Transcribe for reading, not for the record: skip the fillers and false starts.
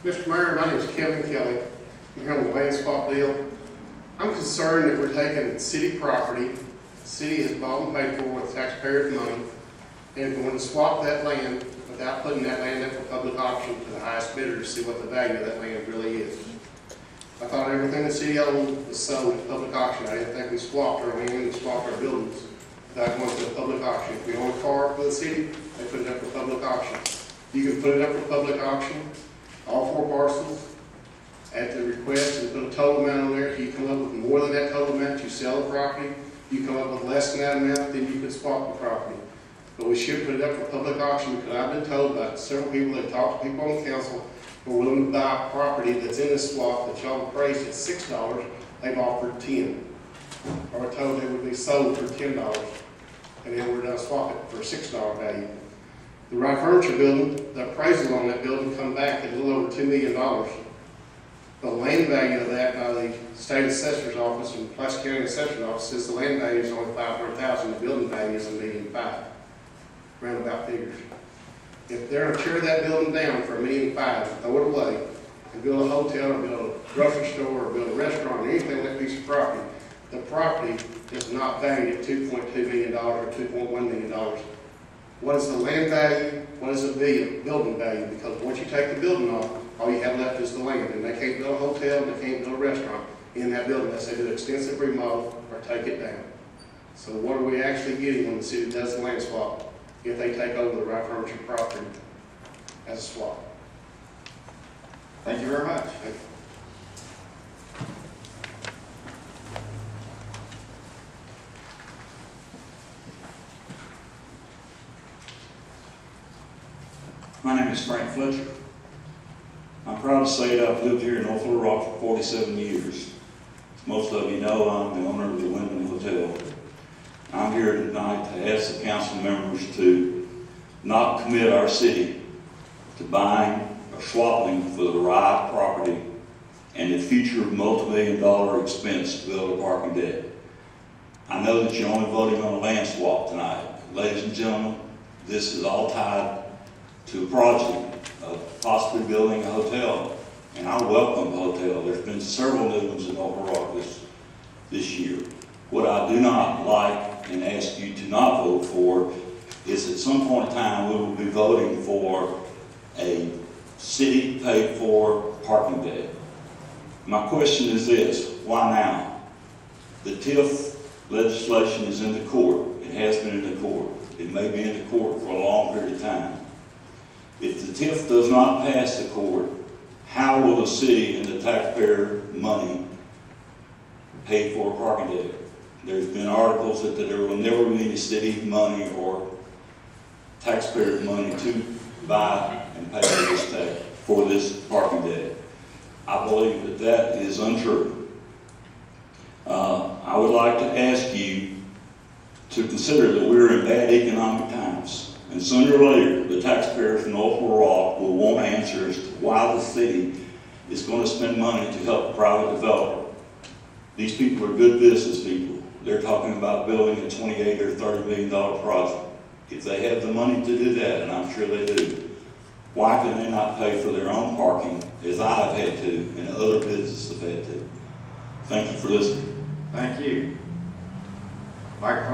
Mr. Mayor, my name is Kevin Kelly. I'm here on the land swap deal. I'm concerned that we're taking city property, the city has bought and paid for with taxpayers' money, and going to swap that land without putting that land up for public auction to the highest bidder to see what the value of that land really is. I thought everything the city owned was sold at public auction. I didn't think we swapped our land and swapped our buildings without going to a public auction. If we own a car for the city, they put it up for public auction. You can put it up for public auction, all 4 parcels, at the request, and put a total amount on there. If you come up with more than that total amount, you sell the property. If you come up with less than that amount, then you can swap the property. But we should put it up for public auction, because I've been told by several people that talk to people on the council who are willing to buy property that's in this swap that y'all appraised at $6, they've offered $10. Or we're told they would be sold for $10, and then we're going to swap it for a $6 value. The Wright Furniture building, the appraisal on that building come back at a little over $2 million. The land value of that by the state assessor's office and Pulaski County assessor's office says the land value is only $500,000. The building value is $1.5 million. Roundabout figures. If they're going to tear that building down for $1.5 million, throw it away, and build a hotel or build a grocery store or build a restaurant or anything on that piece of property, the property is not valued at $2.2 million or $2.1 million. What is the land value? What is the building value? Because once you take the building off, all you have left is the land, and they can't build a hotel, and they can't build a restaurant in that building unless they do extensive remodel or take it down. So what are we actually getting when the city does the land swap if they take over the Wright Furniture property as a swap? Thank you very much. Thank you. My name is Frank Fletcher. I'm proud to say that I've lived here in North Little Rock for 47 years. As most of you know, I'm the owner of the Wyndham Hotel. I'm here tonight to ask the council members to not commit our city to buying or swapping for the right property and the future multi-million-dollar expense to build a parking deck. I know that you're only voting on a land swap tonight. Ladies and gentlemen, this is all tied to a project of possibly building a hotel, and I welcome a hotel. There's been several new ones in North Little Rock this year. What I do not like and ask you to not vote for is at some point in time we will be voting for a city paid for parking deck. My question is this: why now? The TIF legislation is in the court. It has been in the court. It may be in the court for a long period of time. If the TIF does not pass the court, how will the city and the taxpayer money pay for a parking deck? There's been articles that there will never be any city money or taxpayer money to buy and pay for this parking deck. I believe that that is untrue. I would like to ask you to consider that we're in bad economic times. And sooner or later, the taxpayers in North Little Rock will want answers to why the city is going to spend money to help a private developer. These people are good business people. They're talking about building a $28 or $30 million project. If they have the money to do that, and I'm sure they do, why can they not pay for their own parking as I've had to and other businesses have had to? Thank you for listening. Thank you. Microphone.